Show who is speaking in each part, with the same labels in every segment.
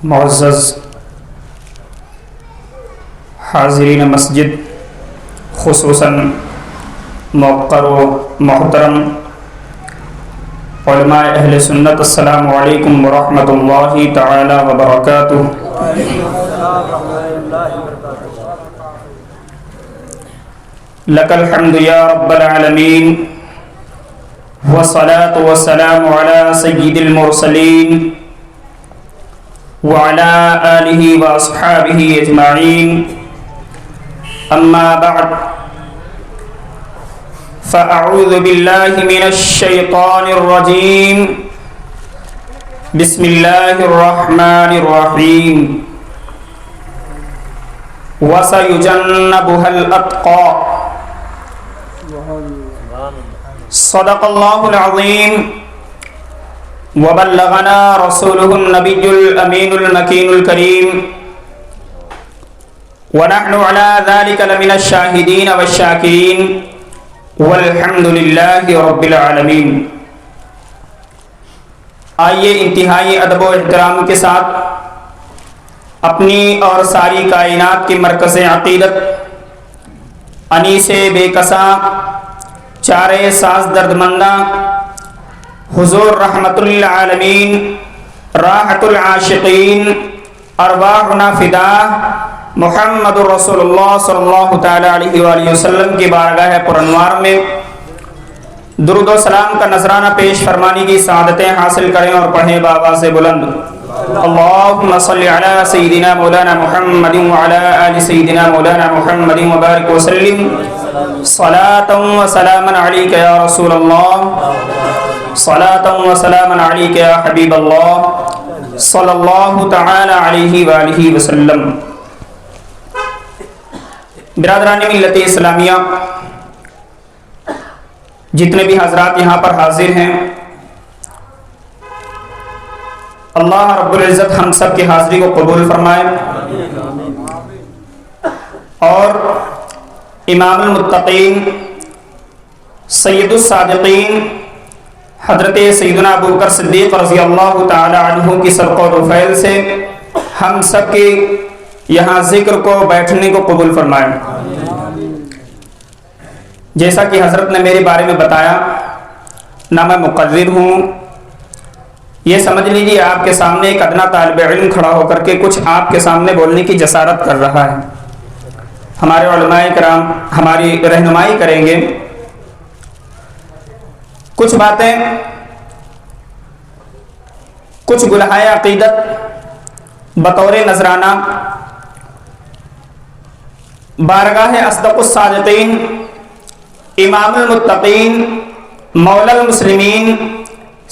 Speaker 1: معزز حاضرین مسجد، خصوصاً موقر و محترم علماء اہل سنت، السلام علیکم ورحمۃ اللہ تعالی وبرکاتہ۔ لک الحمد یا رب العالمین، والصلاة والسلام علی سید المرسلین وعلى آلہ واصحابہ اجمعین، اما بعد فاعوذ باللہ من الشیطان الرجیم، بسم اللہ الرحمن الرحیم، وسیجنبها الاتقى، صدق اللہ العظیم، وبلغنا رسوله النبی الامین المکین الکریم، ونحن على ذلك لمن الشاہدین والشاکرین، والحمد للہ رب العالمین۔ آئیے انتہائی ادب و احترام کے ساتھ اپنی اور ساری کائنات کی مرکز عقیدت، انیس بے کساں، چارے ساز دردمندہ، حضور رحمت للعالمین، راحت العاشقین، ارواحنا فدا، محمد رسول اللہ صلی اللہ تعالی علیہ وآلہ وسلم کی بارگاہ پرانوار میں درود و سلام کا نذرانہ پیش فرمانے کی سعادتیں حاصل کریں اور پڑھیں بآواز بلند، اللہم صلی علی سیدنا مولانا محمد وعلی آل سیدنا مولانا محمد وبارک وسلم، صلاۃ و سلاما علیک یا رسول اللہ، صلاۃ و سلاما علیک یا حبیب اللہ، صلی اللہ تعالی علیہ وآلہ وسلم۔ برادران ملت اسلامیہ، جتنے بھی حضرات یہاں پر حاضر ہیں، اللہ رب العزت ہم سب کی حاضری کو قبول فرمائے، اور امام المتقین، سید الصادقین، حضرت سیدنا ابوبکر صدیق رضی اللہ تعالی عنہ کی صدقہ و فیض سے ہم سب کے یہاں ذکر کو، بیٹھنے کو قبول فرمائے۔ جیسا کہ حضرت نے میرے بارے میں بتایا، نہ میں مقرر ہوں، یہ سمجھ لیجیے آپ کے سامنے ایک ادنا طالب علم کھڑا ہو کر کے کچھ آپ کے سامنے بولنے کی جسارت کر رہا ہے۔ ہمارے علماء کرام ہماری رہنمائی کریں گے، کچھ باتیں، کچھ گلہائے عقیدت بطور نذرانہ بارگاہ اصدق الصادقین، امام المتقین، مولا المسلمین،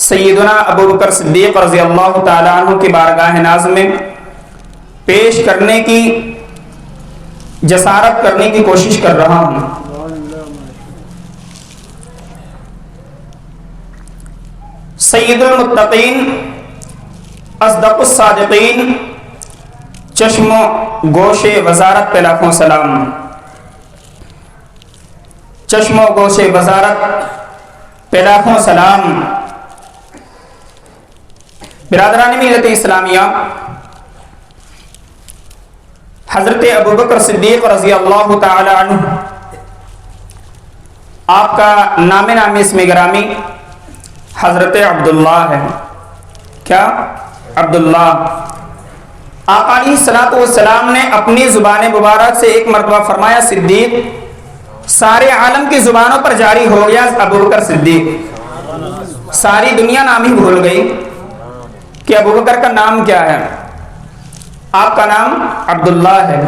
Speaker 1: سیدنا ابوبکر صدیق رضی اللہ تعالیٰ عنہ کی بارگاہ ناز میں پیش کرنے کی، جسارت کرنے کی کوشش کر رہا ہوں۔ سید المتقین، اصدق الصادقین، چشم و گوش وزارت پہ لاکھوں سلام، چشم و گوش وزارت پہ لاکھوں سلام۔ برادران ملت اسلامیہ، حضرت ابوبکر صدیق رضی اللہ تعالی عنہ، آپ کا نام اسم گرامی حضرت عبداللہ ہے۔ کیا؟ عبداللہ۔ آقا علیہ الصلوۃ والسلام نے اپنی زبان مبارک سے ایک مرتبہ فرمایا صدیق، سارے عالم کی زبانوں پر جاری ہو گیا ابوبکر صدیق، ساری دنیا نام ہی بھول گئی کہ ابوبکر کا نام کیا ہے۔ آپ کا نام عبداللہ ہے۔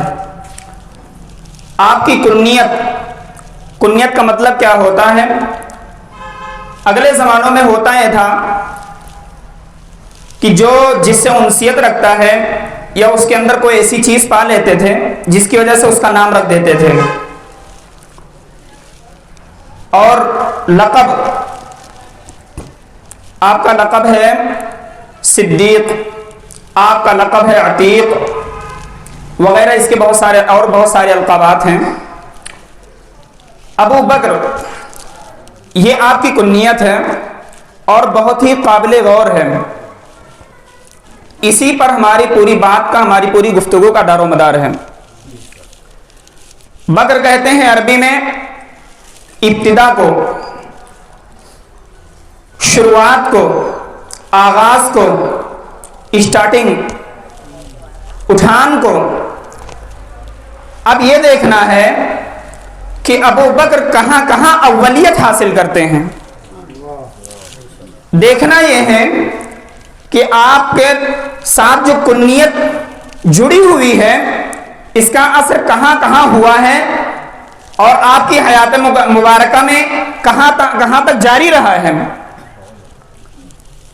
Speaker 1: آپ کی کنیت کا مطلب کیا ہوتا ہے؟ اگلے زمانوں میں ہوتا یہ تھا کہ جو جس سے انسیت رکھتا ہے یا اس کے اندر کوئی ایسی چیز پا لیتے تھے جس کی وجہ سے اس کا نام رکھ دیتے تھے۔ اور لقب، آپ کا لقب ہے صدیق، آپ کا لقب ہے عتیق وغیرہ، اس کے بہت سارے القابات ہیں۔ ابو بکر یہ آپ کی کنیت ہے اور بہت ہی قابل غور ہے۔ اسی پر ہماری پوری بات کا، ہماری پوری گفتگو کا دار و مدار ہے۔ بکر کہتے ہیں عربی میں ابتدا کو، شروعات کو، آغاز کو، اسٹارٹنگ، اٹھان کو۔ اب یہ دیکھنا ہے کہ ابو بکر کہاں کہاں اولیت حاصل کرتے ہیں۔ دیکھنا یہ ہے کہ آپ کے ساتھ جو کنیت جڑی ہوئی ہے اس کا اثر کہاں کہاں ہوا ہے اور آپ کی حیات مبارکہ میں کہاں تک جاری رہا ہے۔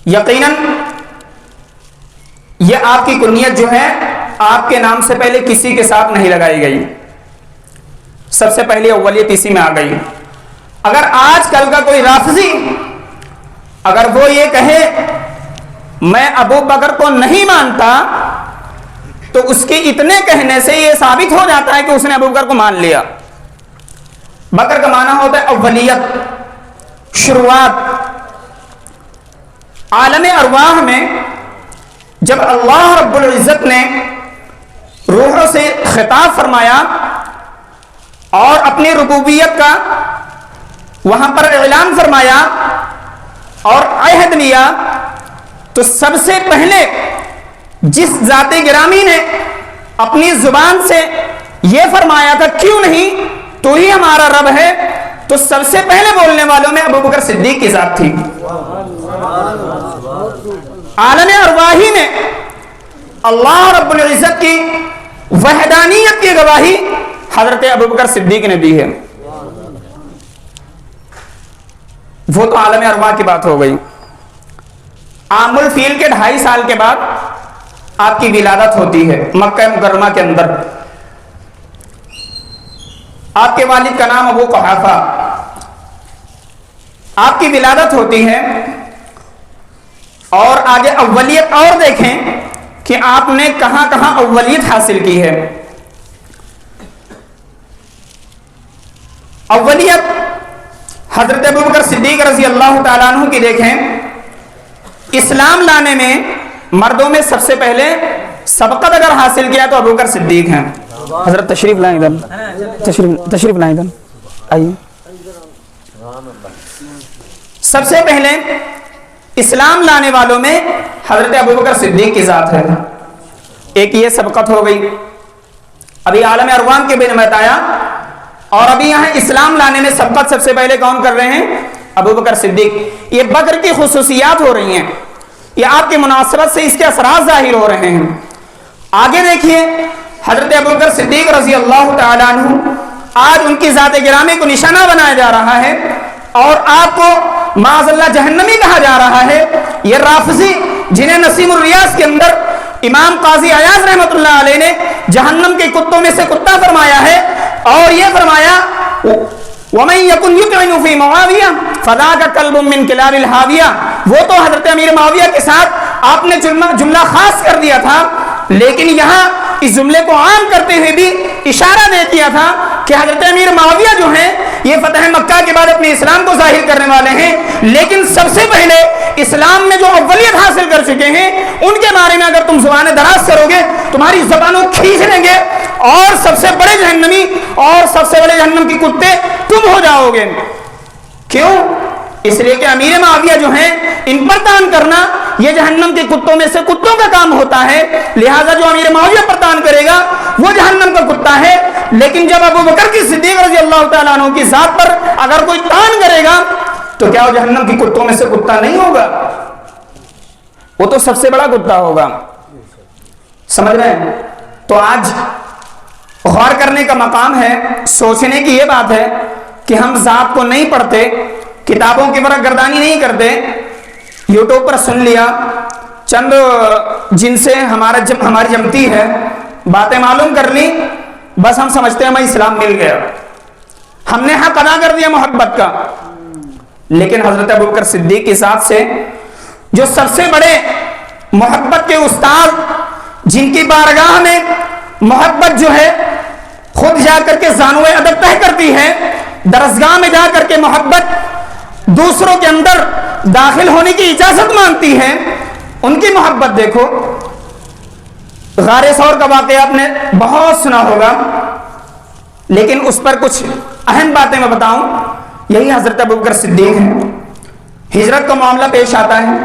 Speaker 1: یقیناً یہ آپ کی کنیت جو ہے آپ کے نام سے پہلے کسی کے ساتھ نہیں لگائی گئی، سب سے پہلے اولیت اسی میں آ گئی۔ اگر آج کل کا کوئی رافضی اگر وہ یہ کہے میں ابو بکر کو نہیں مانتا تو اس کے اتنے کہنے سے یہ ثابت ہو جاتا ہے کہ اس نے ابو بکر کو مان لیا۔ بکر کا معنی ہوتا ہے اولیت، شروعات۔ عالم ارواح میں جب اللہ رب العزت نے روحوں سے خطاب فرمایا اور اپنی ربوبیت کا وہاں پر اعلان فرمایا اور عہد لیا تو سب سے پہلے جس ذات گرامی نے اپنی زبان سے یہ فرمایا تھا کیوں نہیں تو ہی ہمارا رب ہے، تو سب سے پہلے بولنے والوں میں ابو بکر صدیق کی ذات تھی۔ عالم ارواحی میں اللہ رب العزت کی وحدانیت کی گواہی حضرت ابو بکر صدیق نے دی ہے۔ وہ تو عالم ارواح کی بات ہو گئی۔ عام الفیل کے 2.5 سال کے بعد آپ کی ولادت ہوتی ہے مکہ مکرمہ کے اندر۔ آپ کے والد کا نام ابو قحافہ، آپ کی ولادت ہوتی ہے اور آگے اولیت اور دیکھیں کہ آپ نے کہاں کہاں اولیت حاصل کی ہے۔ اولیت حضرت ابو بکر صدیق رضی اللہ تعالیٰ عنہ کی دیکھیں، اسلام لانے میں مردوں میں سب سے پہلے سبقت اگر حاصل کیا تو ابو بکر صدیق ہیں۔ حضرت تشریف لائیں ادھر، تشریف لائیں ادھر آئیے۔ سب سے پہلے اسلام لانے والوں میں حضرت ابو بکر صدیق کی ذات ہے۔ ایک یہ سبقت ہو گئی، ابھی عالم ارواح کے بارے میں بتایا، اور ابھی یہاں اسلام لانے میں سبقت سب سے پہلے کون کر رہے ہیں؟ ابو بکر صدیق۔ یہ بکر کی خصوصیات ہو رہی ہیں، یہ آپ کی مناسبت سے اس کے اثرات ظاہر ہو رہے ہیں۔ آگے دیکھیے حضرت ابو بکر صدیق رضی اللہ تعالیٰ عنہ، آج ان کی ذات گرامی کو نشانہ بنایا جا رہا ہے اور آپ کو معاذ اللہ جہنمی کہا جا رہا ہے۔ یہ رافضی جنہیں نسیم الریاض کے اندر امام قاضی عیاض رحمۃ اللہ علیہ نے جہنم کے کتوں میں سے کتا فرمایا ہے، اور یہ فرمایا وَمَن يَكُنْ يُطْعِنُ فِي مُعَاوِيَةَ فَذَاكَ كَلْبٌ مِّن كِلَابِ الْحَاوِيَةِ۔ وہ تو حضرت امیر معاویہ کے ساتھ آپ نے جملہ خاص کر دیا تھا، لیکن یہاں اس جملے کو عام کرتے ہوئے بھی اشارہ دے دیا تھا کہ حضرت امیر معاویہ جو ہیں یہ فتح مکہ کے بعد اپنے اسلام کو ظاہر کرنے والے ہیں، لیکن سب سے پہلے اسلام میں جو اولیت حاصل کر چکے ہیں ان کے بارے میں اگر تم زبانیں دراز کرو گے تمہاری زبانوں کھینچ لیں گے اور سب سے بڑے جہنمی اور سب سے بڑے جہنم کے کتے تم ہو جاؤ گے۔ کیوں؟ اس لیے کہ امیر معاویہ جو ہیں ان پر تان کرنا یہ جہنم کے کتوں میں سے کتوں کا کام ہوتا ہے، لہذا جو امیر معاویہ پر تان کرے گا وہ جہنم کا کتا ہے۔ لیکن جب ابو بکر کی صدیق رضی اللہ تعالیٰ عنہ کی ذات پر اگر کوئی تان کرے گا تو کیا وہ جہنم کی کتوں میں سے کتا نہیں ہوگا؟ وہ تو سب سے بڑا کتا ہوگا۔ سمجھ رہے ہیں؟ تو آج غور کرنے کا مقام ہے، سوچنے کی یہ بات ہے کہ ہم ذات کو نہیں پڑھتے، کتابوں کی ورق گردانی نہیں کرتے، یوٹیوب پر سن لیا، چند جن سے ہماری جمتی ہے باتیں معلوم کر لی، بس ہم سمجھتے ہیں ہمیں اسلام مل گیا، ہم نے حق ادا کر دیا محبت کا۔ لیکن حضرت ابوبکر صدیق کی ذات سے جو سب سے بڑے محبت کے استاد، جن کی بارگاہ میں محبت جو ہے خود جا کر کے زانوئے ادب طے کرتی ہے، درسگاہ میں جا کر کے محبت دوسروں کے اندر داخل ہونے کی اجازت مانگتی ہے، ان کی محبت دیکھو غار ثور کا واقعہ آپ نے بہت سنا ہوگا، لیکن اس پر کچھ اہم باتیں میں بتاؤں۔ یہی حضرت ابوبکر صدیق ہیں، ہجرت کا معاملہ پیش آتا ہے،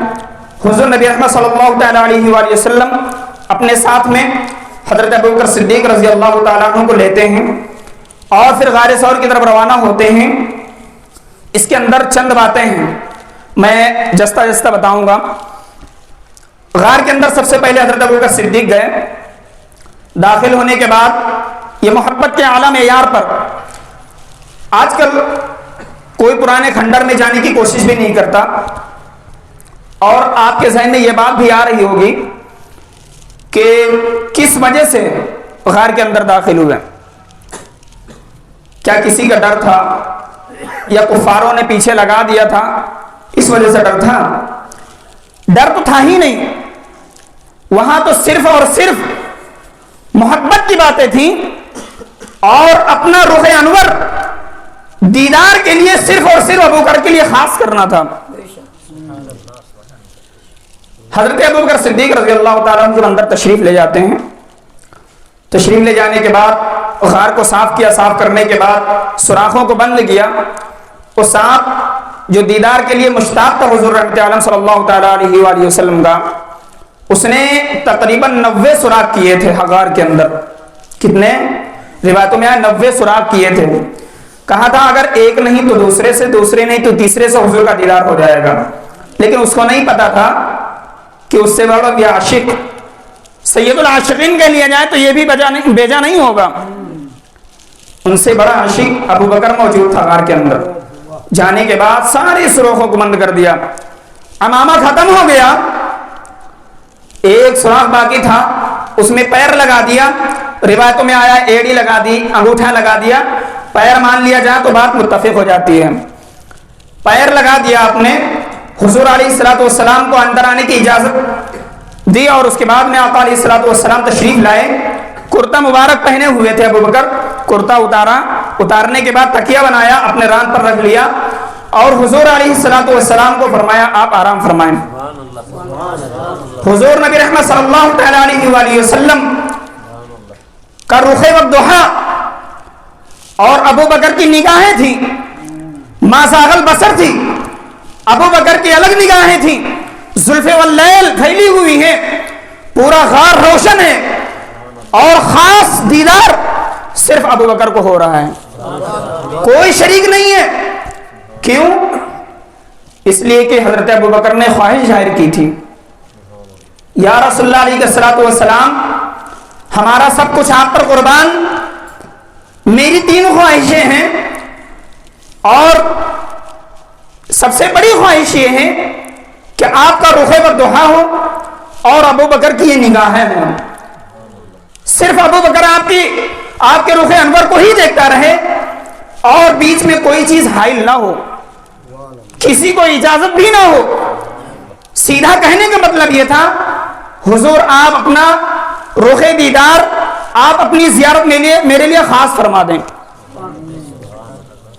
Speaker 1: حضور نبی احمد صلی اللہ تعالیٰ علیہ وآلہ وسلم اپنے ساتھ میں حضرت ابوبکر صدیق رضی اللہ تعالیٰ عنہ کو لیتے ہیں اور پھر غار ثور کی طرف روانہ ہوتے ہیں۔ اس کے اندر چند باتیں ہیں، میں جستہ جستہ بتاؤں گا۔ غار کے اندر سب سے پہلے حضرت ابوبکر صدیق گئے۔ داخل ہونے کے بعد یہ محبت کے اعلیٰ معیار پر، آج کل کوئی پرانے کھنڈر میں جانے کی کوشش بھی نہیں کرتا، اور آپ کے ذہن میں یہ بات بھی آ رہی ہوگی کہ کس وجہ سے غار کے اندر داخل ہوئے۔ کیا کسی کا ڈر تھا یا کفاروں نے پیچھے لگا دیا تھا، اس وجہ سے ڈر تھا؟ ڈر تو تھا ہی نہیں، وہاں تو صرف اور صرف محبت کی باتیں تھیں، اور اپنا رخ انور دیدار کے لیے صرف اور صرف ابوبکر کے لیے خاص کرنا تھا۔ حضرت ابوبکر صدیق رضی اللہ تعالیٰ عنہ جب اندر تشریف لے جاتے ہیں، تشریف لے جانے کے بعد غار کو صاف کیا، صاف کرنے کے بعد سوراخوں کو بند کیا۔ وہ سانپ جو دیدار کے لیے مشتاق تھا حضور رحمت عالم صلی اللہ تعالیٰ علیہ وآلہ وسلم کا، اس نے تقریباً 90 سوراخ کیے تھے غار کے اندر۔ کتنے؟ روایتوں میں 90 سوراخ کیے تھے۔ کہا تھا اگر ایک نہیں تو دوسرے سے، دوسرے نہیں تو تیسرے سے حضور کا دیدار ہو جائے گا، لیکن اس کو نہیں پتا تھا کہ اس سے بڑا بھی عاشق سید العاشقین کے لیے جائے تو یہ بھی بیجا نہیں ہوگا۔ ان سے بڑا عاشق ابوبکر موجود تھا غار کے اندر۔ جانے کے بعد سارے سوراخوں کو بند کر دیا، امامہ ختم ہو گیا، ایک سوراخ باقی تھا، اس میں پیر لگا دیا۔ روایتوں میں آیا ایڑی لگا دی، انگوٹھا لگا دیا، پیر مان لیا جائے تو بات متفق ہو جاتی ہے۔ پیر لگا دیا آپ نے، حضور علیہ الصلوۃ والسلام کو اندر آنے کی اجازت دی، اور اس کے بعد میں آقا علیہ الصلوۃ والسلام تشریف لائے۔ کرتا مبارک پہنے ہوئے تھے ابوبکر، کرتا اتارا، اتارنے کے بعد تکیہ بنایا، اپنے ران پر رکھ لیا، اور حضور علیہ الصلوۃ والسلام کو فرمایا آپ آرام فرمائیں۔ حضور نبی رحمت صلی اللہ تعالیٰ علیہ وآلہ وسلم کا رخ والضحیٰ اور ابوبکر کی نگاہیں تھیں، ما زاغ البصر تھی، ابوبکر کی الگ نگاہیں تھیں، زلف واللیل پھیلی ہوئی ہیں، پورا غار روشن ہے، اور خاص دیدار صرف ابوبکر کو ہو رہا ہے، کوئی شریک نہیں ہے۔ کیوں؟ اس لیے کہ حضرت ابوبکر نے خواہش ظاہر کی تھی، یا رسول اللہ علیہ الصلوۃ والسلام ہمارا سب کچھ آپ پر قربان، میری 3 خواہشیں ہیں، اور سب سے بڑی خواہش یہ ہے کہ آپ کا رخ والضحیٰ ہو اور ابوبکر کی یہ نگاہیں ہوں، صرف ابوبکر آپ کے رخ انور کو ہی دیکھتا رہے، اور بیچ میں کوئی چیز حائل نہ ہو، کسی کو اجازت بھی نہ ہو۔ سیدھا کہنے کا مطلب یہ تھا حضور آپ اپنا رخ دیدار، آپ اپنی زیارت میرے لیے خاص فرما دیں۔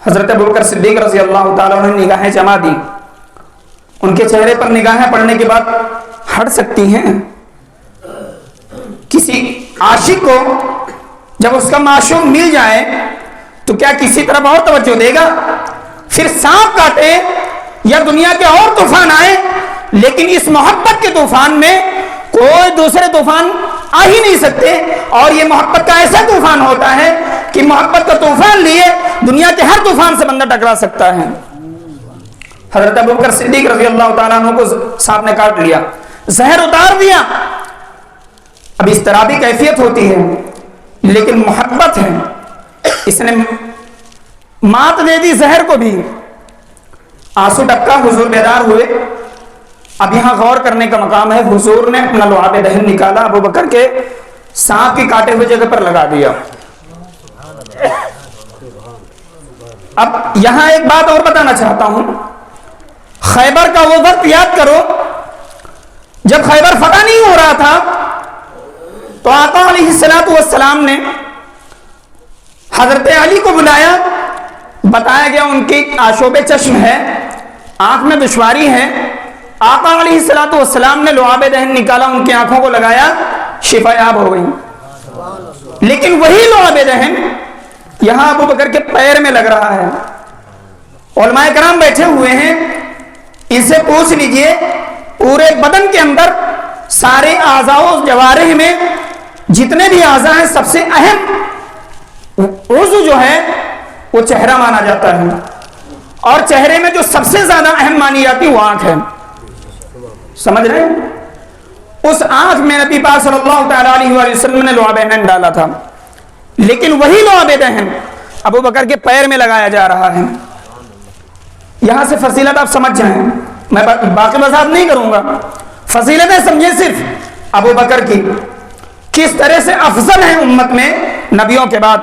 Speaker 1: حضرت ابوبکر صدیق رضی اللہ تعالیٰ عنہ نے نگاہیں جما دی۔ ان کے چہرے پر نگاہیں پڑنے کے بعد ہٹ سکتی ہیں؟ کسی عاشق کو جب اس کا معشوق مل جائے تو کیا کسی طرف اور توجہ دے گا؟ پھر سانپ کاٹے یا دنیا کے اور طوفان آئے، لیکن اس محبت کے طوفان میں کوئی دوسرے طوفان آ ہی نہیں سکتے، اور یہ محبت کا ایسا طوفان ہوتا ہے کہ محبت کا طوفان لیے دنیا کے ہر طوفان سے بندہ ٹکرا سکتا ہے۔ حضرت ابوبکر صدیق رضی اللہ تعالیٰ عنہ کو سانپ نے کاٹ لیا، زہر اتار دیا۔ اب اس طرح بھی کیفیت ہوتی ہے، لیکن محبت ہے، اس نے مات دے دی زہر کو بھی۔ آنسو ٹپکا، حضور بیدار ہوئے۔ اب یہاں غور کرنے کا مقام ہے، حضور نے اپنا لعاب دہن نکالا، ابوبکر کے سانپ کی کاٹے ہوئے جگہ پر لگا دیا۔ اب یہاں ایک بات اور بتانا چاہتا ہوں، خیبر کا وہ وقت یاد کرو جب خیبر فتح نہیں ہو رہا تھا، تو آقا علیہ الصلوۃ والسلام نے حضرت علی کو بلایا، بتایا گیا ان کی آشوب چشم ہے، آنکھ میں دشواری ہے۔ آقا علیہ الصلوۃ والسلام نے لعاب دہن نکالا، ان کی آنکھوں کو لگایا، شفا یاب ہو گئی. لیکن وہی لعاب دہن یہاں ابو بکر کے پیر میں لگ رہا ہے. علماء کرام بیٹھے ہوئے ہیں, ان سے پوچھ لیجئے پورے بدن کے اندر سارے اعضاء و جوارح میں جتنے بھی اعضاء ہیں سب سے اہم عضو جو ہے وہ چہرہ مانا جاتا ہے, اور چہرے میں جو سب سے زیادہ اہم مانی جاتی وہ آنکھ ہے. سمجھ رہے ہیں؟ اس آنکھ میں نبی پاک صلی اللہ تعالیٰ علیہ وآلہ وسلم نے لعاب دہن ڈالا تھا, لیکن وہی لعاب دہن ابو بکر کے پیر میں لگایا جا رہا ہے. یہاں سے فضیلت آپ سمجھ جائیں, میں باقی وضاحت نہیں کروں گا. فضیلتیں سمجھیں صرف ابو بکر کی, کس طرح سے افضل ہیں امت میں نبیوں کے بعد.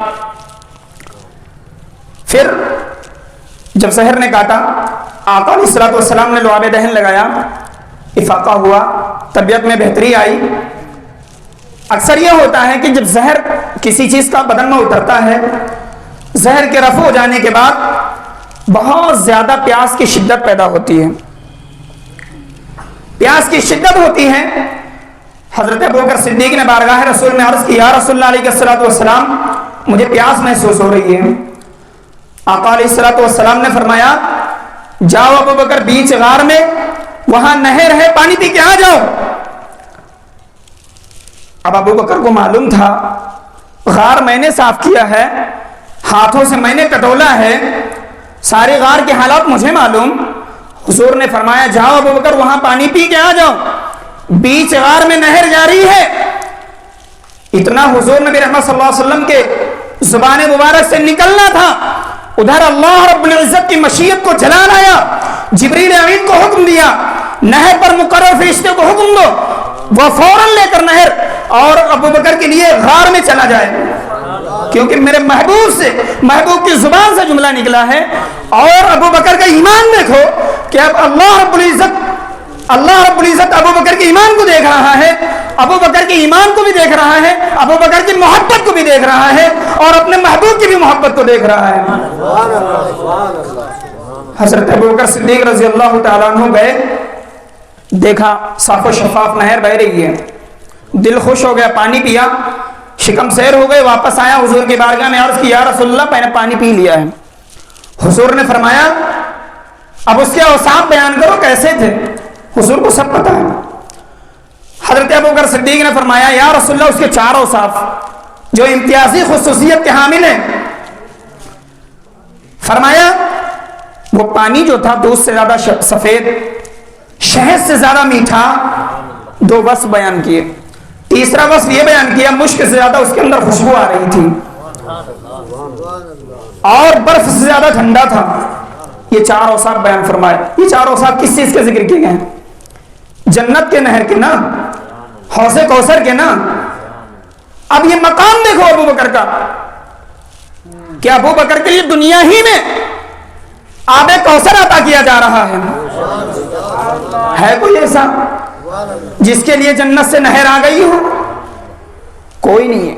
Speaker 1: پھر جب زہر نے کاٹا, آقا علیہ الصلوۃ والسلام نے لعاب دہن لگایا, افاقہ ہوا, طبیعت میں بہتری آئی. اکثر یہ ہوتا ہے کہ جب زہر کسی چیز کا بدن میں اترتا ہے, زہر کے رفع ہو جانے کے بعد بہت زیادہ پیاس کی شدت پیدا ہوتی ہے. پیاس کی شدت ہوتی ہے. حضرت ابوبکر صدیق نے بارگاہ رسول میں عرض کی, یا رسول اللہ علیہ الصلوۃ والسلام مجھے پیاس محسوس ہو رہی ہے. آقا علیہ الصلوۃ والسلام نے فرمایا, جاؤ ابو بکر بیچ غار میں, وہاں نہر ہے, پانی پی کے آ جاؤ. اب ابو بکر کو معلوم تھا غار میں نے صاف کیا ہے, ہاتھوں سے میں نے کٹولا ہے, سارے غار کے حالات مجھے معلوم. حضور نے فرمایا جاؤ ابو بکر وہاں پانی پی کے آ جاؤ, بیچ غار میں نہر جاری ہے. اتنا حضور نبی رحمت صلی اللہ علیہ وسلم کے زبان مبارک سے نکلنا تھا, ادھر اللہ رب العزت کی مشیت کو جلا لایا. جبریل امین کو حکم دیا نہر پر مقرر فرشتے کو حکم دو, وہ فوراً لے کر نہر اور ابو بکر کے لیے غار میں چلا جائے, کیونکہ میرے محبوب سے, محبوب کی زبان سے جملہ نکلا ہے. اور ابو بکر کا ایمان دیکھو کہ اب اللہ رب العزت ابو بکر کے ایمان کو دیکھ رہا ہے, ابو بکر کے ایمان کو بھی دیکھ رہا ہے, ابو بکر کی محبت کو بھی دیکھ رہا ہے, اور اپنے محبوب کی بھی محبت کو دیکھ رہا ہے. حضرت ابو بکر صدیق رضی اللہ تعالیٰ عنہ گئے, دیکھا صاف و شفاف نہر بہ رہی ہے, دل خوش ہو گیا, پانی پیا, شکم سیر ہو گئے. واپس آیا حضور کی بارگاہ میں, عرض کی یا رسول اللہ میں نے پانی پی لیا ہے. حضور نے فرمایا اب اس کے اوصاف بیان کرو کیسے تھے. حضور کو سب پتا ہے. حضرت ابوبکر صدیق نے فرمایا یا رسول اللہ اس کے 4 اوصاف جو امتیازی خصوصیت کے حامل ہیں. فرمایا وہ پانی جو تھا دودھ سے زیادہ سفید, شہد سے زیادہ میٹھا. 2 وصف بیان کیے. تیسرا وصف یہ بیان کیا مشک سے زیادہ اس کے اندر خوشبو آ رہی تھی, اور برف سے زیادہ ٹھنڈا تھا. یہ 4 اوصاف بیان فرمائے. یہ 4 اوصاف کس چیز کے ذکر کیے گئے ہیں؟ جنت کے نہر کے نا, حوض کوثر کے نا. اب یہ مقام دیکھو ابو بکر کا, کہ ابو بکر کے لیے دنیا ہی میں آب کوثر عطا کیا جا رہا ہے. ہے کوئی ایسا جس کے لیے جنت سے نہر آ گئی ہو؟ کوئی نہیں ہے.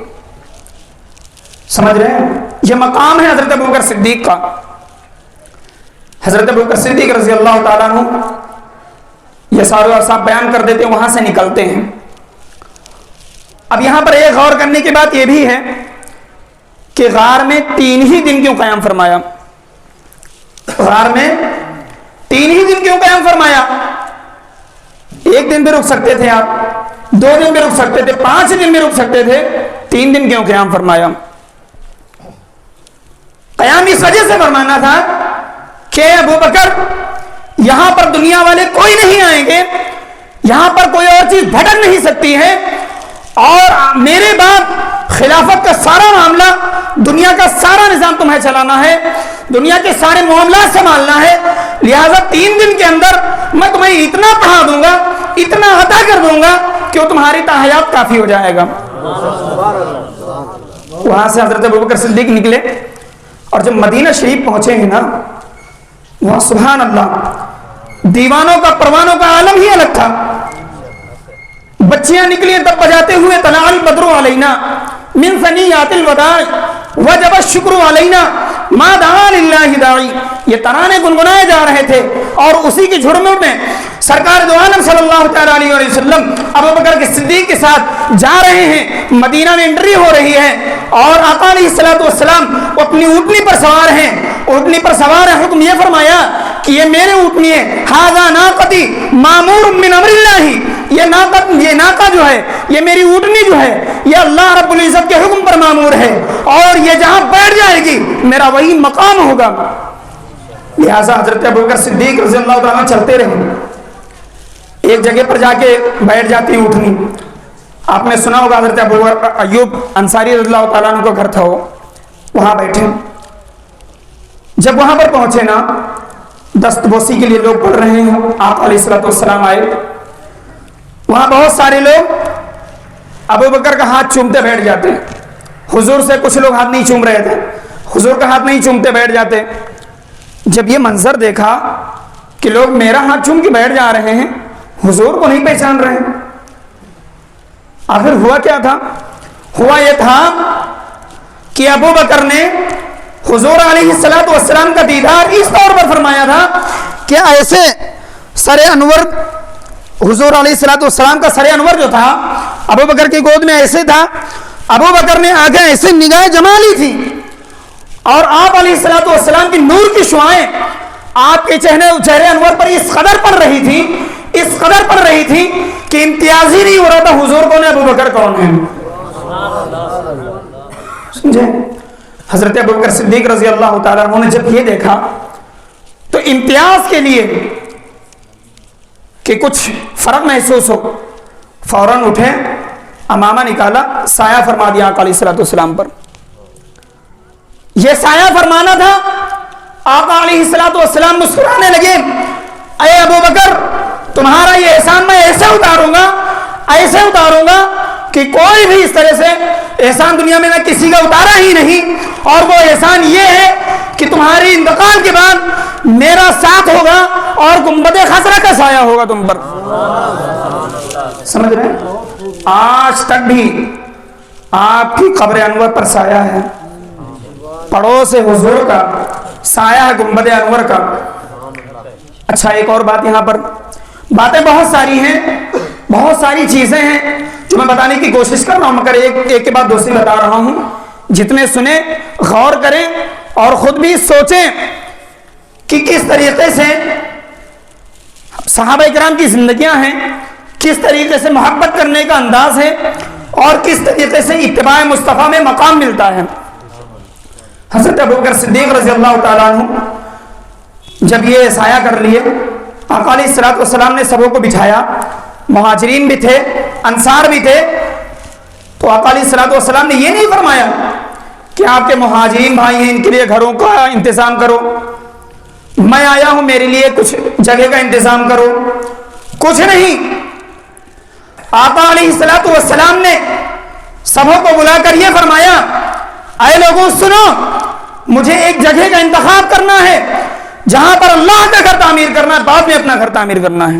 Speaker 1: سمجھ رہے ہیں؟ یہ مقام ہے حضرت ابوبکر صدیق کا. حضرت ابوبکر صدیق رضی اللہ تعالیٰ عنہ یہ سارے اوصاف بیان کر دیتے ہیں, وہاں سے نکلتے ہیں. اب یہاں پر ایک غور کرنے کی بات یہ بھی ہے کہ غار میں 3 ہی دن کیوں قیام فرمایا؟ غار میں 3 ہی دن کیوں قیام فرمایا؟ 1 دن بھی رک سکتے تھے آپ, 2 دن بھی رک سکتے تھے, 5 دن بھی رک سکتے تھے. 3 دن کیوں قیام فرمایا؟ قیام اس وجہ سے فرمانا تھا کہ ابو بکر یہاں پر دنیا والے کوئی نہیں آئیں گے, یہاں پر کوئی اور چیز بھٹک نہیں سکتی ہے, اور میرے بعد خلافت کا سارا معاملہ, دنیا کا سارا نظام تمہیں چلانا ہے, دنیا کے سارے معاملات سنبھالنا ہے. لہذا 3 دن کے اندر میں تمہیں اتنا پڑھا دوں گا, اتنا عطا کر دوں گا کہ وہ تمہاری تحیات کافی ہو جائے گا. وہاں سے حضرت ابوبکر صدیق نکلے, اور جب مدینہ شریف پہنچے ہیں نا, وہاں سبحان اللہ دیوانوں کا پروانوں کا عالم ہی الگ تھا. بچیاں نکلی تب بجاتے ہوئے طلع البدر علینا من ثنیات الوداع, وجب الشکر علینا ما دعا للہ داعی، یہ ترانے گنگنائے جا رہے تھے اور اسی کی جھڑمٹ میں سرکار دو عالم صلی اللہ تعالیٰ علیہ وسلم ابوبکر کے صدیق کے ساتھ جا رہے ہیں، مدینہ میں انٹری ہو رہی ہے اور آقا علیہ السلام وہ اپنی اونٹنی پر سوار ہیں، اونٹنی پر سوار ہیں، حکم یہ فرمایا کہ یہ میرے اونٹنی ہے، ھذا ناقتی مامور من امر اللہ، یہ ناقہ جو ہے، یہ میری اونٹنی جو ہے، یہ اللہ رب العزت کے حکم پر مامور ہے اور یہ جہاں بیٹھ جائے گی میرا وہی مقام ہوگا۔ لہٰذا حضرت ابوبکر صدیق رضی اللہ تعالیٰ چلتے رہے، ایک جگہ پر جا کے بیٹھ جاتی اونٹنی۔ آپ نے سنا ہوگا حضرت ابو ایوب انصاری رضی اللہ تعالیٰ عنہ کا گھر تھا، وہاں بیٹھے، جب وہاں پر پہنچے نا دست بوسی کے لیے لوگ پڑھ رہے ہیں، آپ علیہ السلام آئے، وہاں بہت سارے لوگ ابوبکر کا ہاتھ چومتے بیٹھ جاتے، حضور سے کچھ لوگ ہاتھ نہیں چوم رہے تھے، حضور کا ہاتھ نہیں چومتے بیٹھ جاتے۔ جب یہ منظر دیکھا کہ لوگ میرا ہاتھ چوم کے بیٹھ جا رہے ہیں، حضور کو نہیں پہچان رہے ہیں، آخر ہوا کیا تھا؟ ہوا یہ تھا کہ ابوبکر نے حضور علیہ السلام کا دیدار اس طور پر فرمایا تھا کہ ایسے سر انور، حضور علیہ السلام کا سر انور جو تھا ابوبکر کی گود میں ایسے تھا، ابوبکر نے آگے ایسے نگاہ جما لی تھی اور آپ علیہ السلام کی نور کی شعائیں آپ کے چہرے انور پر اس قدر پڑ رہی تھی کہ امتیاز ہی نہیں ہو رہا تھا حضور کون ہے، ابوبکر کون ہے۔ سمجھے؟ حضرت ابوبکر صدیق رضی اللہ تعالیٰ عنہ نے جب یہ دیکھا تو امتیاز کے لیے کہ کچھ فرق محسوس ہو، فوراً اٹھے، امامہ نکالا، سایہ فرما دیا آقا علیہ السلام پر۔ یہ سایہ فرمانا تھا۔ آقا علیہ السلام مسکرانے لگے، اے ابوبکر تمہارا یہ احسان میں ایسے اتاروں گا کہ کوئی بھی اس طرح سے احسان دنیا میں نہ کسی کا اتارا ہی نہیں، اور وہ احسان یہ ہے کہ تمہاری انتقال کے بعد میرا ساتھ ہوگا اور گنبد خضرا کا سایہ ہوگا تم پر۔ سمجھ رہے ہیں؟ آج تک بھی آپ کی قبر انور پر سایہ ہے، پڑوس حضور کا سایہ ہے گنبد انور کا۔ اچھا ایک اور بات، یہاں پر باتیں بہت ساری ہیں، بہت ساری چیزیں ہیں جو میں بتانے کی کوشش کر رہا ہوں، مگر ایک کے بعد دوسری بتا رہا ہوں۔ جتنے سنیں غور کریں اور خود بھی سوچیں کہ کس طریقے سے صحابہ کرام کی زندگیاں ہیں، کس طریقے سے محبت کرنے کا انداز ہے اور کس طریقے سے اتباع مصطفیٰ میں مقام ملتا ہے۔ حضرت ابوبکر صدیق رضی اللہ تعالیٰ عنہ جب یہ سایہ کر لیے، آقا علیہ السلام نے سبوں کو بٹھایا، مہاجرین بھی تھے، انصار بھی تھے، تو آقا علیہ السلام نے یہ نہیں فرمایا کہ آپ کے مہاجرین بھائی ہیں ان کے لیے گھروں کا انتظام کرو، میں آیا ہوں میرے لیے کچھ جگہ کا انتظام کرو، کچھ نہیں۔ آقا علیہ السلام نے سبوں کو بلا کر یہ فرمایا، اے لوگوں سنو، مجھے ایک جگہ کا انتخاب کرنا ہے جہاں پر اللہ کا گھر تعمیر کرنا ہے، بعد میں اپنا گھر تعمیر کرنا ہے۔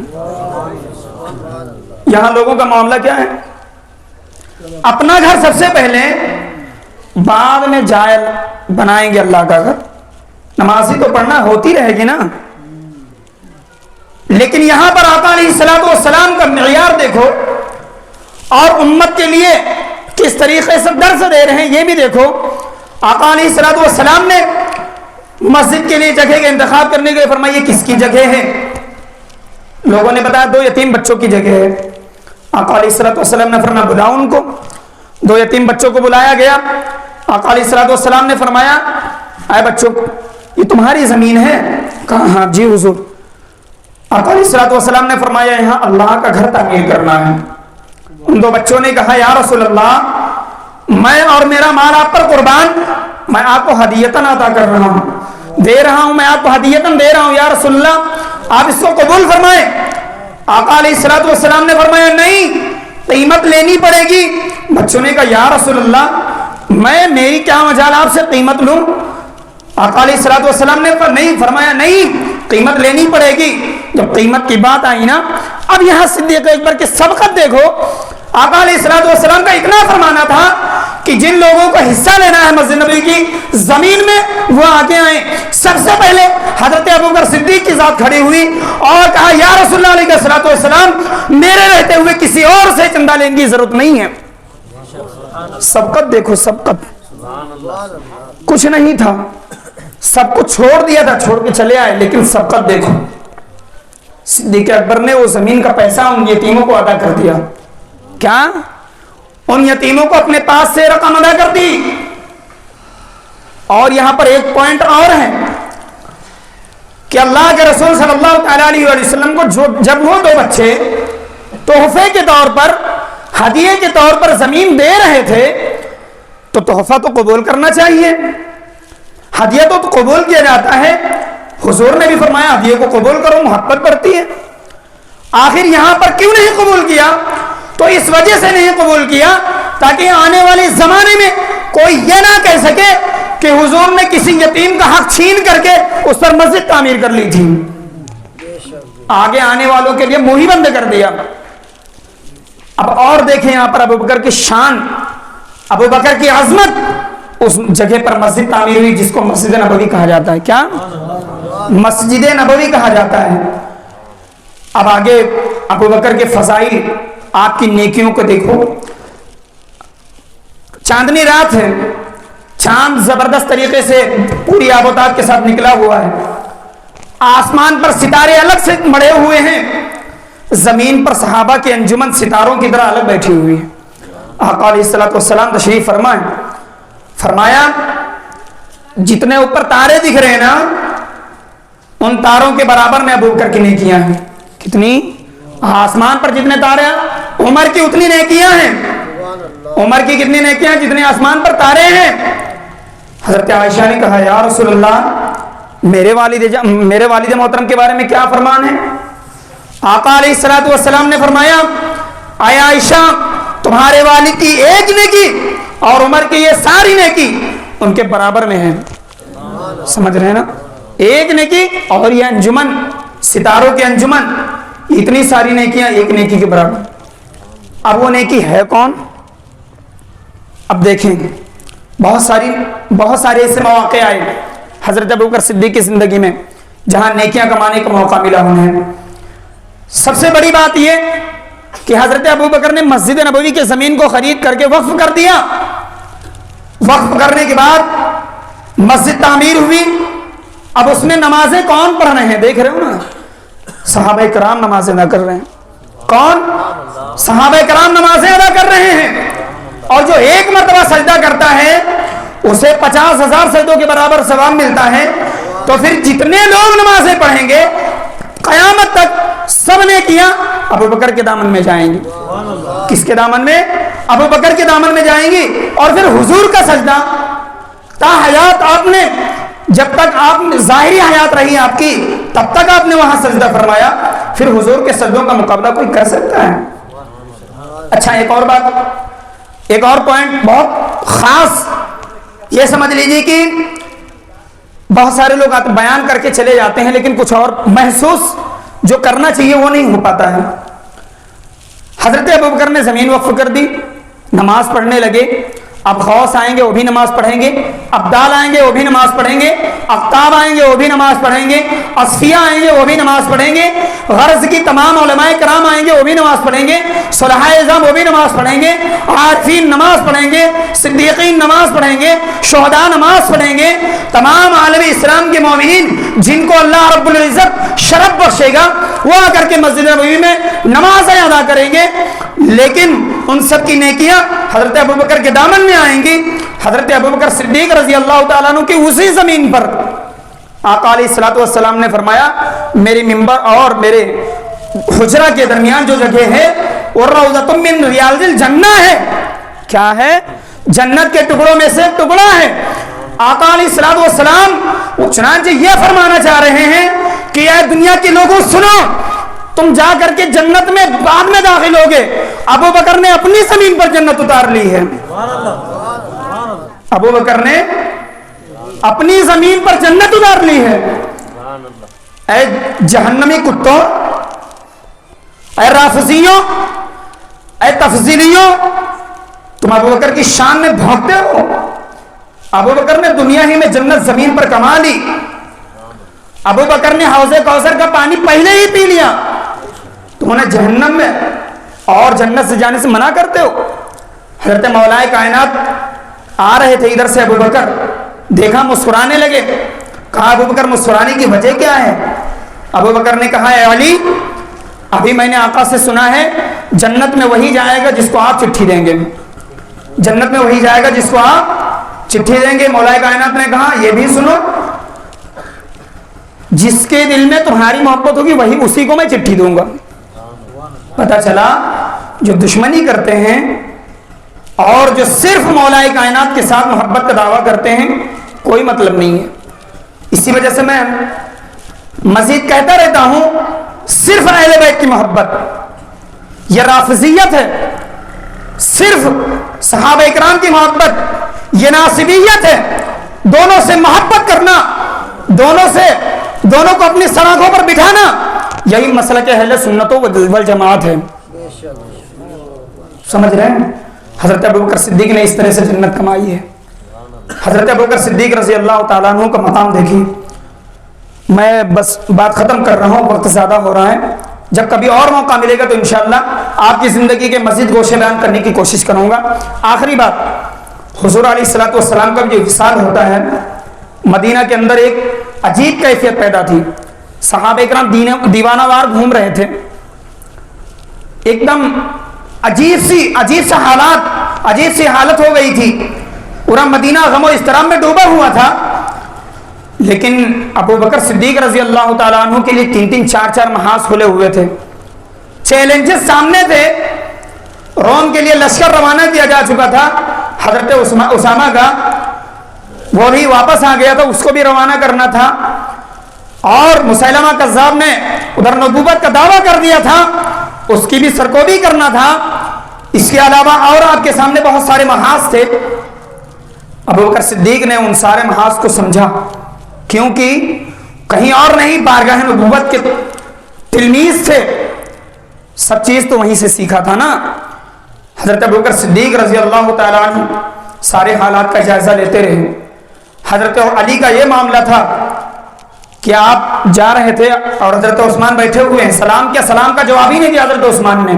Speaker 1: یہاں لوگوں کا معاملہ کیا ہے؟ اپنا گھر سب سے پہلے، بعد میں جائل بنائیں گے اللہ کا گھر۔ نمازی تو پڑھنا ہوتی رہے گی نا، لیکن یہاں پر آقا علیہ السلام کا معیار دیکھو اور امت کے لیے کس طریقے سے درس دے رہے ہیں یہ بھی دیکھو۔ آقا علیہ السلام نے مسجد کے لیے جگہ کا انتخاب کرنے کے لیے فرمایا یہ کس کی جگہ ہے؟ لوگوں نے بتایا 2 یتیم بچوں کی جگہ ہے۔ آقا علیہ السلام نے فرمایا بلاؤ ان کو، 2 یتیم بچوں کو بلایا گیا۔ آقا علیہ السلام نے فرمایا اے بچوں یہ تمہاری زمین ہے؟ کہا ہاں جی حضور۔ آقا علیہ السلام نے فرمایا یہاں اللہ کا گھر تعمیر کرنا ہے۔ ان 2 بچوں نے کہا یا رسول اللہ میں اور میرا مال آپ پر قربان، میں آپ کو ہدیتاً عطا کر رہا ہوں، دے رہا ہوں، میں آپ کو ہدیتاً دے رہا ہوں یا رسول اللہ آپ اس کو قبول فرمائیں۔ آقا علیہ السلام نے فرمایا نہیں، قیمت لینی پڑے گی۔ بچوں نے کہا یا رسول اللہ میری کیا مجال آپ سے قیمت لوں؟ آقا علیہ السلام نے نہیں فرمایا نہیں، قیمت لینی پڑے گی۔ جب قیمت کی بات آئی نا، اب یہاں صدیق اکبر کی سبقت دیکھو۔ آقا علیہ السلام کا اتنا فرمانا تھا کہ جن لوگوں کو
Speaker 2: حصہ لینا ہے مسجد نبوی کی زمین میں، وہ آگے آئے. سب سے پہلے حضرت ابوبکر صدیق کی ذات کھڑی ہوئی اور کہا یا رسول اللہ علیہ الصلوۃ والسلام میرے رہتے ہوئے کسی اور سے چندہ لینے کی ضرورت نہیں ہے. سبقت دیکھو، سبقت، کچھ نہیں تھا، سب کچھ چھوڑ دیا تھا، چھوڑ کے چلے آئے، لیکن سبقت دیکھو. صدیق اکبر نے وہ زمین کا پیسہ ان یتیموں کو ادا کر دیا. کیا؟ ان یتیموں کو اپنے پاس سے رقم ادا کر دی. اور یہاں پر ایک پوائنٹ اور ہے کہ اللہ کے رسول صلی اللہ تعالی علیہ وسلم کو جب وہ دو بچے تحفے کے طور پر، ہدیے کے طور پر زمین دے رہے تھے تو تحفہ تو قبول کرنا چاہیے، ہدیہ تو قبول کیا جاتا ہے. حضور نے بھی فرمایا ہدیے کو قبول کرو، محبت بڑھتی ہے. آخر یہاں پر کیوں نہیں قبول کیا؟ تو اس وجہ سے نہیں قبول کیا تاکہ آنے والے زمانے میں کوئی یہ نہ کہہ سکے کہ حضور نے کسی یتیم کا حق چھین کر کے اس پر مسجد تعمیر کر لی تھی. آگے آنے والوں کے لیے منہ ہی بند کر دیا. اب اور دیکھیں یہاں پر ابوبکر کی شان، ابوبکر کی عظمت. اس جگہ پر مسجد تعمیر ہوئی جس کو مسجد نبوی کہا جاتا ہے. کیا؟ مسجد نبوی کہا جاتا ہے. اب آگے ابوبکر کے فضائل، آپ کی نیکیوں کو دیکھو. چاندنی رات ہے، چاند زبردست طریقے سے پوری آبوتاب کے ساتھ نکلا ہوا ہے. آسمان پر ستارے الگ سے مڑے ہوئے ہیں، زمین پر صحابہ کی انجمن ستاروں کی طرح الگ بیٹھی ہوئی ہے. آقا علیہ الصلوۃ والسلام تشریف فرمائے، فرمایا جتنے اوپر تارے دکھ رہے ہیں نا، ان تاروں کے برابر میں ابوبکر کی نیکیاں ہیں. کتنی؟ آسمان پر جتنے تارے ہیں عمر کی اتنی نیکیاں ہیں. عمر کی کتنی نیکیاں جتنے آسمان پر تارے ہیں. حضرت عائشہ نے کہا یا رسول اللہ میرے والد محترم کے بارے میں کیا فرمان ہے؟ آقا علیہ الصلوۃ والسلام نے فرمایا اے عائشہ تمہارے والد کی ایک نیکی اور عمر کی یہ ساری نیکی ان کے برابر میں ہے. سمجھ رہے ہیں نا؟ ایک نیکی اور یہ انجمن، ستاروں کے انجمن، اتنی ساری نیکیاں ایک نیکی کے برابر. اب وہ نیکی ہے کون؟ اب دیکھیں بہت سارے ایسے مواقع آئے حضرت ابوبکر صدیق کی زندگی میں جہاں نیکیاں کمانے کا موقع ملا انہیں. سب سے بڑی بات یہ کہ حضرت ابوبکر نے مسجد نبوی کی زمین کو خرید کر کے وقف کر دیا. وقف کرنے کے بعد مسجد تعمیر ہوئی. اب اس میں نمازیں کون پڑھ رہے ہیں؟ دیکھ رہے ہو نا، صحابہ کرام نمازیں ادا کر رہے ہیں. کون؟ صحابہ کرام نمازیں ادا کر رہے ہیں. اور جو ایک مرتبہ سجدہ کرتا ہے اسے 50,000 سجدوں کے برابر ثواب ملتا ہے. تو پھر جتنے لوگ نمازیں پڑھیں گے قیامت تک سب نے کیا ابوبکر کے دامن میں جائیں گی. کس کے دامن میں؟ ابوبکر کے دامن میں جائیں گی. اور پھر حضور کا سجدہ تا حیات، آپ نے جب تک آپ ظاہری حیات رہی آپ کی تب تک آپ نے وہاں سجدہ فرمایا. پھر حضور کے سجدوں کا مقابلہ کوئی کر سکتا ہے؟ اچھا ایک اور بات، ایک اور پوائنٹ بہت خاص یہ سمجھ لیجیے کہ بہت سارے لوگ بیان کر کے چلے جاتے ہیں لیکن کچھ اور محسوس جو کرنا چاہیے وہ نہیں ہو پاتا ہے. حضرت ابوبکر نے زمین وقف کر دی، نماز پڑھنے لگے. اب غوث آئیں گے وہ بھی نماز پڑھیں گے، ابدال آئیں گے وہ بھی نماز پڑھیں گے، اقطاب آئیں گے وہ بھی نماز پڑھیں گے، اصفیاء آئیں گے وہ بھی نماز پڑھیں گے، غرض کی تمام علماء کرام آئیں گے وہ بھی نماز پڑھیں گے، صلحاء اعظام وہ بھی نماز پڑھیں گے، عارفین نماز پڑھیں گے، صدیقین نماز پڑھیں گے، شہداء نماز پڑھیں گے. تمام عالم اسلام کے مومنین جن کو اللہ رب العزت شرف بخشے گا وہ آ کر کے مسجد نبوی میں نمازیں ادا کریں گے. لیکن ان سب کی نیکیاں حضرت ابوبکر کے دامن میں آئیں گی. حضرت ابوبکر صدیق رضی اللہ تعالیٰ عنہ کی اسی زمین پر آقا علیہ الصلوۃ والسلام نے فرمایا میری ممبر اور میرے حجرہ کے درمیان جو جگہ ہے وہ روضۃ من ریاض الجنہ ہے. کیا ہے؟ جنت کے ٹکڑوں میں سے ٹکڑا ہے. آقا علیہ الصلوۃ والسلام چنانچہ یہ فرمانا چاہ رہے ہیں کہ اے دنیا کے لوگوں سنو، تم جا کر کے جنت میں بعد میں داخل ہوگے. ابوبکر نے اپنی زمین پر جنت اتار لی ہے. ابوبکر نے اپنی زمین پر جنت اتار لی ہے. اے جہنمی کتوں، اے رافضیوں، اے تفضیلیوں، تم ابو بکر کی شان میں بھونکتے ہو؟ ابو بکر نے دنیا ہی میں جنت زمین پر کما لی. ابو بکر نے حوض کوثر کا پانی پہلے ہی پی لیا. تم انہیں جہنم میں اور جنت سے جانے سے منع کرتے ہو. حضرت مولا کائنات آ رہے تھے ادھر سے ابو بکر, دیکھا مسکرانے لگے. کہا ابو بکر مسکرانے کی وجہ کیا ہے؟ ابو بکر نے کہا اے علی, ابھی میں نے آقا سے سنا ہے جنت میں وہی جائے گا جس کو آپ چٹھی دیں گے. جنت میں وہی جائے گا جس کو آپ چٹھی دیں گے. مولا کائنات نے کہا یہ بھی سنو, جس کے دل میں تمہاری محبت ہوگی وہی اسی کو میں چٹھی دوں گا. پتہ چلا جو دشمنی کرتے ہیں اور جو صرف مولا کائنات کے ساتھ محبت کا دعویٰ کرتے ہیں کوئی مطلب نہیں ہے. اسی وجہ سے میں مزید کہتا رہتا ہوں صرف اہل بیت کی محبت یہ رافضیت ہے, صرف صحابہ اکرام کی محبت یہ ناصبیت ہے. دونوں سے محبت کرنا, دونوں کو اپنی سراغوں پر بٹھانا, یہی مسلک اہل سنت والجماعت ہے. سمجھ رہے ہیں؟ حضرت ابوبکر صدیق نے اس طرح سے جنت کمائی ہے. حضرت ابوبکر صدیق رضی اللہ تعالیٰ عنہ کا مقام دیکھیے. میں بس بات ختم کر رہا ہوں, وقت زیادہ ہو رہا ہے. جب کبھی اور موقع ملے گا تو انشاءاللہ آپ کی زندگی کے مزید گوشے بیان کرنے کی کوشش کروں گا. آخری بات, حضور علیہ الصلوۃ والسلام کا جو وصال ہوتا ہے مدینہ کے اندر ایک عجیب کیفیت پیدا تھی. صحابہ اکرام دیوانہ وار گھوم رہے تھے. ایک دم عجیب سی حالت ہو گئی تھی. پورا مدینہ غم و اضطراب میں ڈوبا ہوا تھا. لیکن ابو بکر صدیق رضی اللہ تعالیٰ عنہ کے لیے 3 4 محاذ کھلے ہوئے تھے. چیلنجز سامنے تھے. روم کے لیے لشکر روانہ کیا جا چکا تھا. حضرت اسامہ کا وہ بھی واپس آ گیا تھا, اس کو بھی روانہ کرنا تھا. اور مسیلمہ کذاب نے ادھر نبوت کا دعویٰ کر دیا تھا, اس کی بھی سرکوبی کرنا تھا. اس کے علاوہ اور آپ کے سامنے بہت سارے محاذ تھے. ابو بکر صدیق نے ان سارے محاذ کو سمجھا, کیونکہ کہیں اور نہیں بارگاہ نبوت کے تلمیذ تھے, سب چیز تو وہیں سے سیکھا تھا نا. حضرت ابو بکر صدیق رضی اللہ تعالیٰ عنہ سارے حالات کا جائزہ لیتے رہے. حضرت علی کا یہ معاملہ تھا کہ آپ جا رہے تھے اور حضرت عثمان بیٹھے ہوئے ہیں. سلام کیا, سلام کا جواب ہی نہیں دیا حضرت عثمان نے.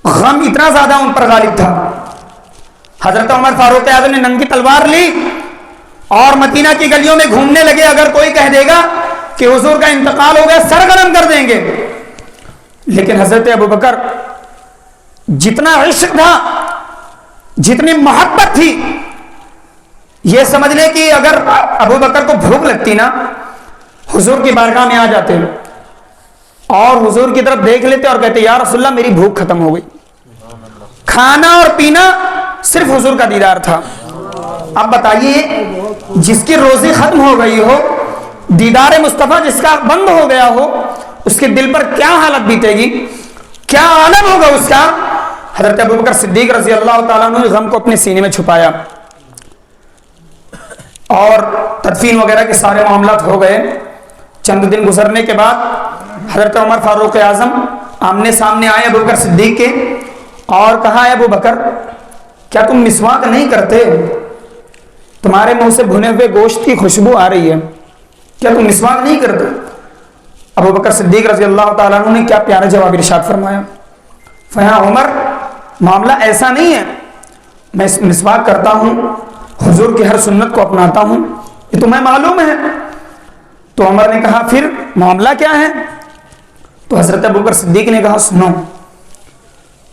Speaker 2: غم اتنا زیادہ ان پر غالب تھا. حضرت عمر فاروق اعظم نے ننگی تلوار لی اور مدینہ کی گلیوں میں گھومنے لگے. اگر کوئی کہہ دے گا کہ حضور کا انتقال ہو گیا سرگرم کر دیں گے. لیکن حضرت ابو بکر جتنا عشق تھا, جتنی محبت تھی, یہ سمجھ لیں کہ اگر ابو بکر کو بھوک لگتی نا حضور کی بارگاہ میں آ جاتے اور حضور کی طرف دیکھ لیتے اور کہتے یا رسول اللہ میری بھوک ختم ہو گئی. کھانا اور پینا صرف حضور کا دیدار تھا. اب بتائیے جس کی روزی ختم ہو گئی ہو, دیدار مصطفیٰ جس کا بند ہو گیا ہو, اس کے دل پر کیا حالت بیتے گی, کیا عالم ہوگا اس کا. حضرت ابوبکر صدیق رضی اللہ تعالیٰ عنہ نے غم کو اپنے سینے میں چھپایا اور تدفین وغیرہ کے سارے معاملات ہو گئے. چند دن گزرنے کے بعد حضرت عمر فاروق اعظم آمنے سامنے آئے ابوبکر صدیق کے اور کہا اے ابو بکر کیا تم مسواک نہیں کرتے, تمہارے منہ سے بھنے ہوئے گوشت کی خوشبو آ رہی ہے, کیا تم مسواک نہیں کرتے. ابو بکر صدیق رضی اللہ تعالیٰ عنہ نے کیا پیارا جواب ارشاد فرمایا, فہاں عمر معاملہ ایسا نہیں ہے, میں مسواک کرتا ہوں, حضور کی ہر سنت کو اپناتا ہوں, یہ تمہیں معلوم ہے. تو عمر نے کہا پھر معاملہ کیا ہے. تو حضرت ابوبکر صدیق نے کہا سنو,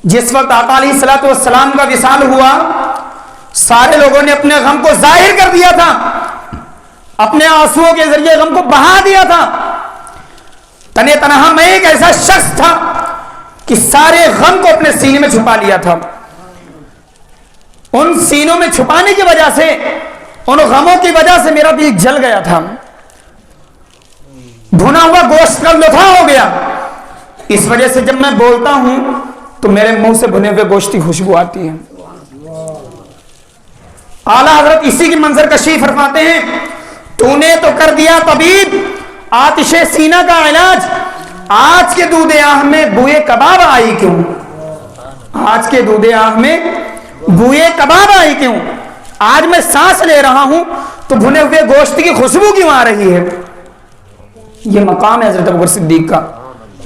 Speaker 2: جس وقت آقا علیہ الصلوۃ والسلام کا وصال ہوا سارے لوگوں نے اپنے غم کو ظاہر کر دیا تھا, اپنے آنسوؤں کے ذریعے غم کو بہا دیا تھا. تنے تنہا میں ایک ایسا شخص تھا کہ سارے غم کو اپنے سینے میں چھپا لیا تھا. ان سینوں میں چھپانے کی وجہ سے, ان غموں کی وجہ سے میرا دل جل گیا تھا, بھنا ہوا گوشت کا لطھا ہو گیا. اس وجہ سے جب میں بولتا ہوں تو میرے منہ سے بھنے ہوئے گوشت کی خوشبو آتی ہے. اعلیٰ حضرت اسی کی منظر کشی فرماتے ہیں, تو نے تو کر دیا طبیب آتش سینہ کا علاج, آج کے دودھ آہ میں بوئے کباب آئی کیوں. آج کے دودھ آہ میں بوئے کباب آئی کیوں؟ آج میں سانس لے رہا ہوں تو بھنے ہوئے گوشت کی خوشبو کیوں آ رہی ہے؟ یہ مقام ہے حضرت ابوبکر صدیق کا.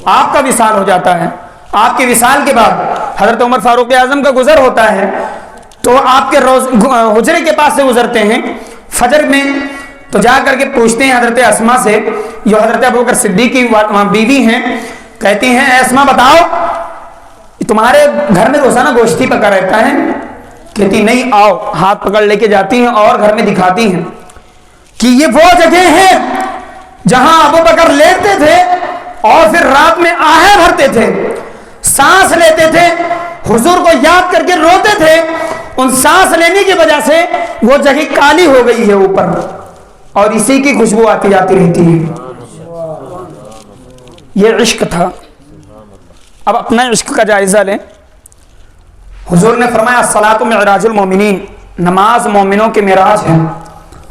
Speaker 2: آپ کا وصال ہو جاتا ہے. آپ کے وصال کے بعد حضرت عمر فاروق اعظم کا گزر ہوتا ہے تو آپ کے حجرے کے پاس سے گزرتے ہیں فجر میں, تو جا کر کے پوچھتے ہیں حضرت اسما سے, جو حضرت ابوبکر صدیق کی بیوی ہیں, کہتی ہیں اے اسما بتاؤ تمہارے گھر میں روزانہ گوشت ہی پکا رہتا ہے؟ کہتی نہیں, آؤ. ہاتھ پکڑ لے کے جاتی ہیں اور گھر میں دکھاتی ہیں کہ یہ وہ جگہ ہے جہاں ابوبکر لیٹتے تھے اور پھر رات میں آہیں بھرتے تھے, سانس لیتے تھے, حضور کو یاد کر کے روتے تھے. ان سانس لینے کی وجہ سے وہ جگہ کالی ہو گئی ہے اوپر, اور اسی کی خوشبو آتی جاتی رہتی ہے. یہ عشق تھا. اب اپنا عشق کا جائزہ لیں. حضور نے فرمایا الصلاۃ معراج المومنین, نماز مومنوں کے معراج ہے.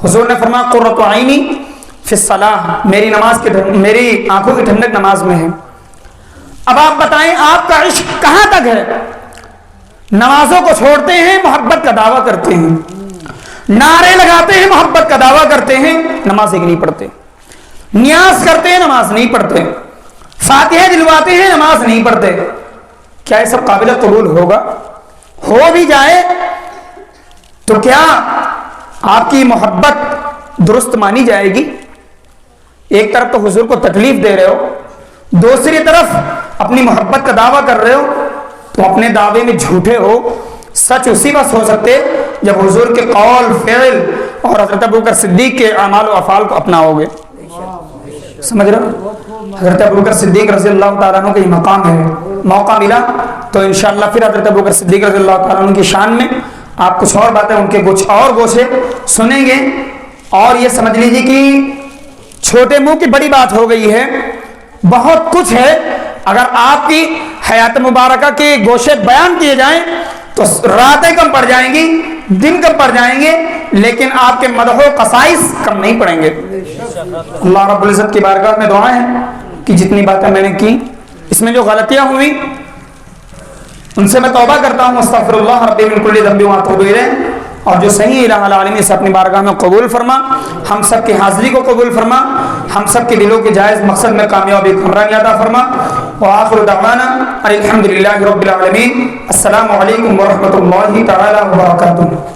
Speaker 2: حضور نے فرمایا قرۃ عینی فی الصلاۃ, میری آنکھوں کی ٹھنڈک نماز میں ہے. اب آپ بتائیں آپ کا عشق کہاں تک ہے؟ نمازوں کو چھوڑتے ہیں, محبت کا دعویٰ کرتے ہیں, نعرے لگاتے ہیں, محبت کا دعویٰ کرتے ہیں, نماز ایک نہیں پڑھتے, نیاز کرتے ہیں, نماز نہیں پڑھتے, فاتحہ دلواتے ہیں, نماز نہیں پڑھتے. کیا یہ سب قابل قبول ہوگا؟ ہو بھی جائے تو کیا آپ کی محبت درست مانی جائے گی؟ ایک طرف تو حضور کو تکلیف دے رہے ہو, دوسری طرف اپنی محبت کا دعویٰ کر رہے ہو, تو اپنے دعوے میں جھوٹے ہو. سچ اسی وقت ہو سکتے جب حضور کے قول, فعل اور حضرت ابوبکر صدیق کے اعمال و افعال کو اپناؤ گے. سمجھ رہے ہو؟ حضرت ابوبکر صدیق رضی اللہ تعالیٰ عنہ کا یہ مقام ہے. موقع ملا تو انشاءاللہ پھر حضرت ابوبکر صدیق رضی اللہ تعالیٰ عنہ کی شان میں آپ کچھ اور باتیں, ان کے کچھ اور گوشے سنیں گے. اور یہ سمجھ لیجیے کہ چھوٹے منہ کی بڑی بات ہو گئی ہے, بہت کچھ ہے. اگر آپ کی حیات مبارکہ کے گوشے بیان کیے جائیں تو راتیں کم پڑ جائیں گی, دن کم پڑ جائیں گے, لیکن آپ کے مدح و قصائص کم نہیں پڑیں گے. اللہ رب العزت کی بارگاہ میں دعا ہے کہ جتنی باتیں میں نے کی اس میں جو غلطیاں ہوئی ان سے میں توبہ کرتا ہوں. استغفر اللہ ربی من کل ذنب واتوب الیہ. اور جو صحیح الہ العالمین سے اپنی بارگاہ میں قبول فرما, ہم سب کی حاضری کو قبول فرما, ہم سب کے دلوں کے جائز مقصد میں کامیابی ہمراہی عطا فرما. وآخر دعوانا الحمدللہ رب العالمین. السلام علیکم ورحمۃ اللہ تعالی وبرکاتہ.